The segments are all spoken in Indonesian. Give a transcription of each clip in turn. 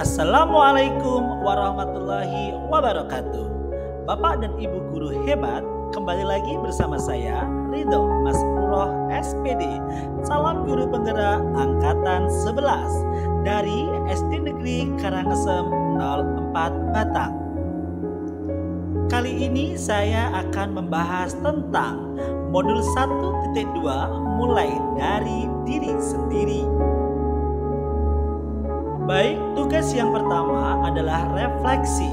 Assalamualaikum warahmatullahi wabarakatuh. Bapak dan Ibu guru hebat, kembali lagi bersama saya Ridho Maspuroh SPD, calon guru penggerak angkatan 11 dari SD Negeri Karangasem 04 Batang. Kali ini saya akan membahas tentang modul 1.2 mulai dari diri sendiri. Baik, tugas yang pertama adalah refleksi.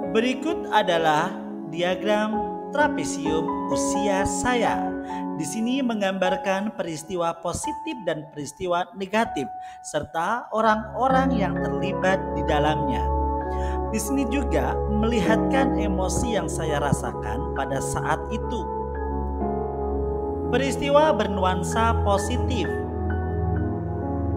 Berikut adalah diagram trapesium usia saya. Di sini menggambarkan peristiwa positif dan peristiwa negatif serta orang-orang yang terlibat di dalamnya. Di sini juga melihatkan emosi yang saya rasakan pada saat itu. Peristiwa bernuansa positif.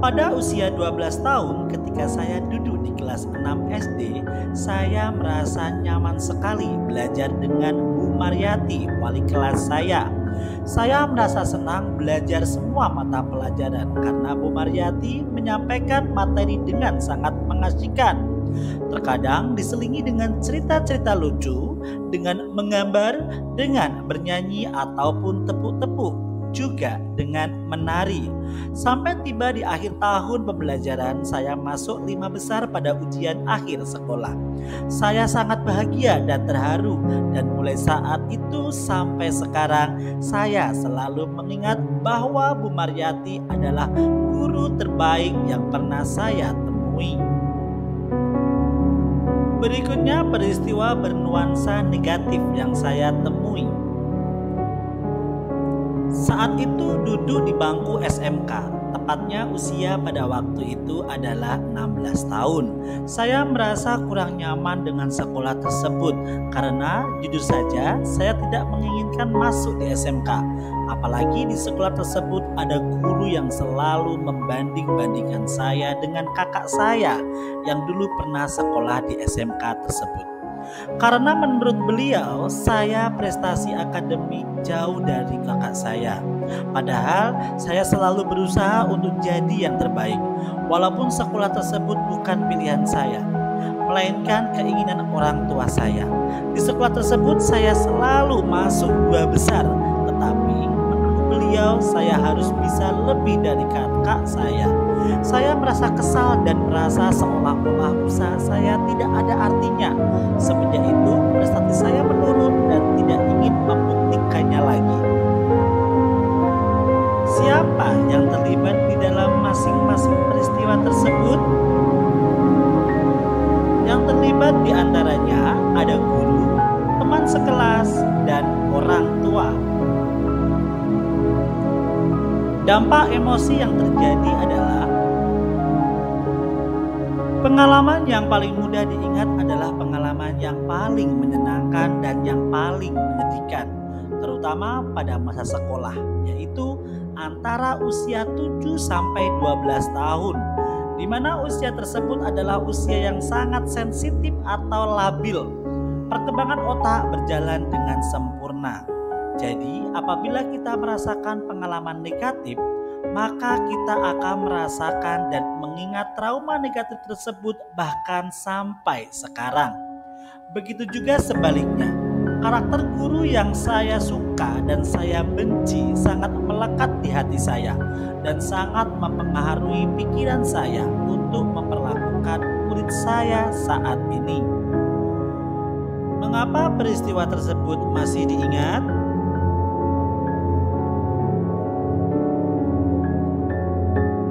Pada usia 12 tahun ketika saya duduk di kelas 6 SD, saya merasa nyaman sekali belajar dengan Bu Mariati, wali kelas saya. Saya merasa senang belajar semua mata pelajaran karena Bu Mariati menyampaikan materi dengan sangat mengasyikan. Terkadang diselingi dengan cerita-cerita lucu, dengan menggambar, dengan bernyanyi ataupun tepuk-tepuk, juga dengan menari. Sampai tiba di akhir tahun pembelajaran, saya masuk 5 besar pada ujian akhir sekolah. Saya sangat bahagia dan terharu, dan mulai saat itu sampai sekarang saya selalu mengingat bahwa Bu Mariati adalah guru terbaik yang pernah saya temui. Berikutnya peristiwa bernuansa negatif yang saya temui. Saat itu duduk di bangku SMK, tepatnya usia pada waktu itu adalah 16 tahun. Saya merasa kurang nyaman dengan sekolah tersebut karena jujur saja saya tidak menginginkan masuk di SMK. Apalagi di sekolah tersebut ada guru yang selalu membanding-bandingkan saya dengan kakak saya yang dulu pernah sekolah di SMK tersebut. Karena menurut beliau saya prestasi akademik jauh dari kakak saya. Padahal saya selalu berusaha untuk jadi yang terbaik. Walaupun sekolah tersebut bukan pilihan saya, melainkan keinginan orang tua saya. Di sekolah tersebut saya selalu masuk 2 besar. Tetapi menurut beliau saya harus bisa lebih dari kakak saya. Saya merasa kesal dan merasa seolah-olah usaha saya tidak ada artinya. Semenjak itu prestasi saya menurun dan tidak ingin membuktikannya lagi. Siapa yang terlibat di dalam masing-masing peristiwa tersebut? Yang terlibat di antaranya ada guru, teman sekelas, dan orang tua. Dampak emosi yang terjadi adalah pengalaman yang paling mudah diingat adalah pengalaman yang paling menyenangkan dan yang paling menyedihkan, terutama pada masa sekolah, yaitu antara usia 7 sampai 12 tahun, di mana usia tersebut adalah usia yang sangat sensitif atau labil. Perkembangan otak berjalan dengan sempurna. Jadi, apabila kita merasakan pengalaman negatif, maka kita akan merasakan dan mengingat trauma negatif tersebut bahkan sampai sekarang. Begitu juga sebaliknya, karakter guru yang saya suka dan saya benci sangat melekat di hati saya dan sangat mempengaruhi pikiran saya untuk memperlakukan murid saya saat ini. Mengapa peristiwa tersebut masih diingat?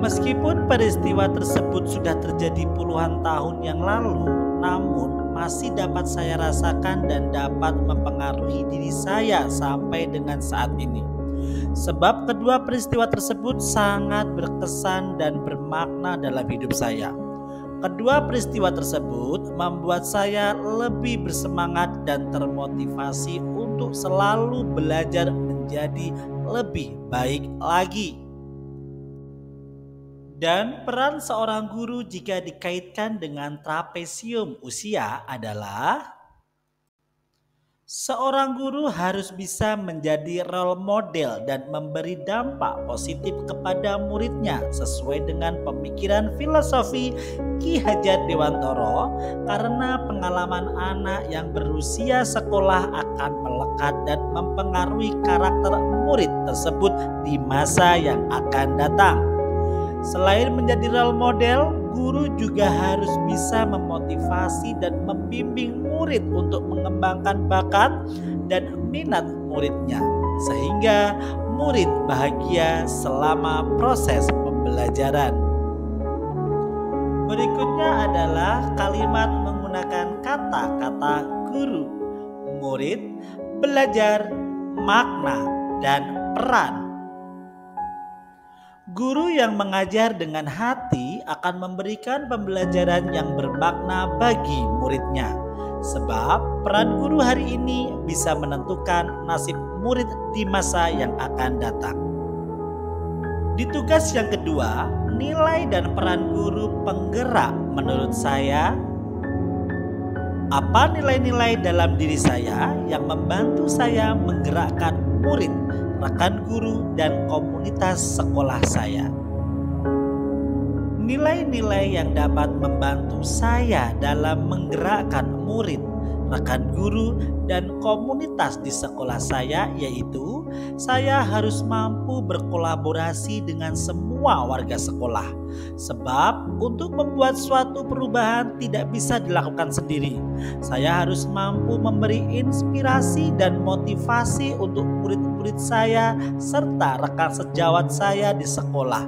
Meskipun peristiwa tersebut sudah terjadi puluhan tahun yang lalu, namun masih dapat saya rasakan dan dapat mempengaruhi diri saya sampai dengan saat ini. Sebab kedua peristiwa tersebut sangat berkesan dan bermakna dalam hidup saya. Kedua peristiwa tersebut membuat saya lebih bersemangat dan termotivasi untuk selalu belajar menjadi lebih baik lagi. Dan peran seorang guru jika dikaitkan dengan trapesium usia adalah Seorang guru harus bisa menjadi role model dan memberi dampak positif kepada muridnya sesuai dengan pemikiran filosofi Ki Hajat Dewantoro, karena pengalaman anak yang berusia sekolah akan melekat dan mempengaruhi karakter murid tersebut di masa yang akan datang. Selain menjadi role model, guru juga harus bisa memotivasi dan membimbing murid untuk mengembangkan bakat dan minat muridnya, sehingga murid bahagia selama proses pembelajaran. Berikutnya adalah kalimat menggunakan kata-kata guru, murid, belajar, makna, dan peran. Guru yang mengajar dengan hati akan memberikan pembelajaran yang bermakna bagi muridnya. Sebab peran guru hari ini bisa menentukan nasib murid di masa yang akan datang. Di tugas yang kedua, nilai dan peran guru penggerak menurut saya. Apa nilai-nilai dalam diri saya yang membantu saya menggerakkan murid, rekan guru, dan komunitas sekolah saya? Nilai-nilai yang dapat membantu saya dalam menggerakkan murid, rekan guru, dan komunitas di sekolah saya yaitu saya harus mampu berkolaborasi dengan semua warga sekolah. Sebab untuk membuat suatu perubahan tidak bisa dilakukan sendiri. Saya harus mampu memberi inspirasi dan motivasi untuk murid-murid saya serta rekan sejawat saya di sekolah,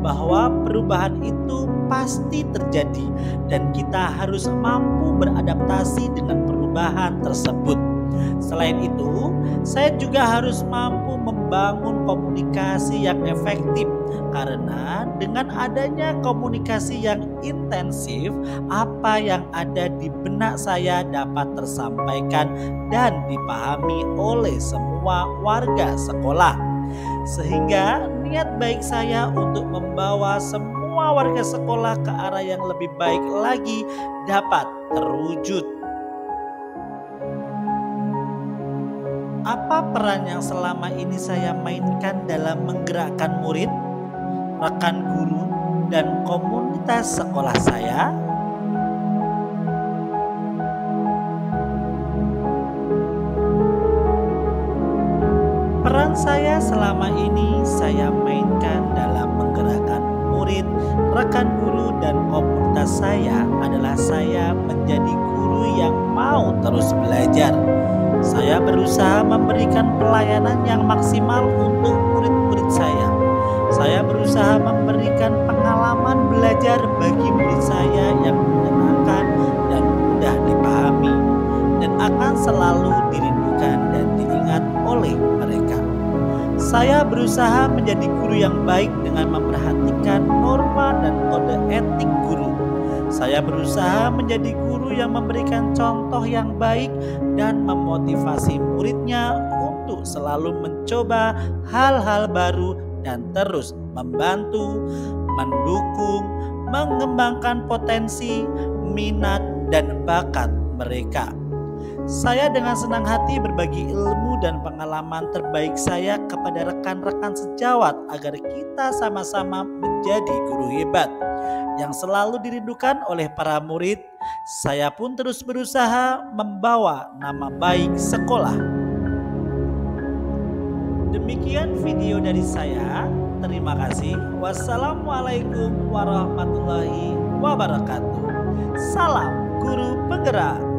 bahwa perubahan itu pasti terjadi dan kita harus mampu beradaptasi dengan perubahan tersebut. Selain itu, saya juga harus mampu membangun komunikasi yang efektif, karena dengan adanya komunikasi yang intensif, apa yang ada di benak saya dapat tersampaikan dan dipahami oleh semua warga sekolah. Sehingga niat baik saya untuk membawa semua warga sekolah ke arah yang lebih baik lagi dapat terwujud. Apa peran yang selama ini saya mainkan dalam menggerakkan murid, rekan guru, dan komunitas sekolah saya? Peran saya selama ini saya mainkan dalam menggerakkan murid, rekan guru, dan komunitas saya adalah saya menjadi guru yang mau terus belajar. Saya berusaha memberikan pelayanan yang maksimal untuk murid-murid saya. Saya berusaha memberikan pengalaman belajar bagi murid saya yang menyenangkan dan mudah dipahami, dan akan selalu dirindukan dan diingat oleh mereka. Saya berusaha menjadi guru yang baik dengan memperhatikan norma dan kode etik guru. Saya berusaha menjadi guru yang memberikan contoh yang baik dan memotivasi muridnya untuk selalu mencoba hal-hal baru dan terus membantu, mendukung, mengembangkan potensi, minat, dan bakat mereka. Saya dengan senang hati berbagi ilmu dan pengalaman terbaik saya kepada rekan-rekan sejawat agar kita sama-sama menjadi guru hebat yang selalu dirindukan oleh para murid. Saya pun terus berusaha membawa nama baik sekolah. Demikian video dari saya. Terima kasih. Wassalamualaikum warahmatullahi wabarakatuh. Salam guru penggerak.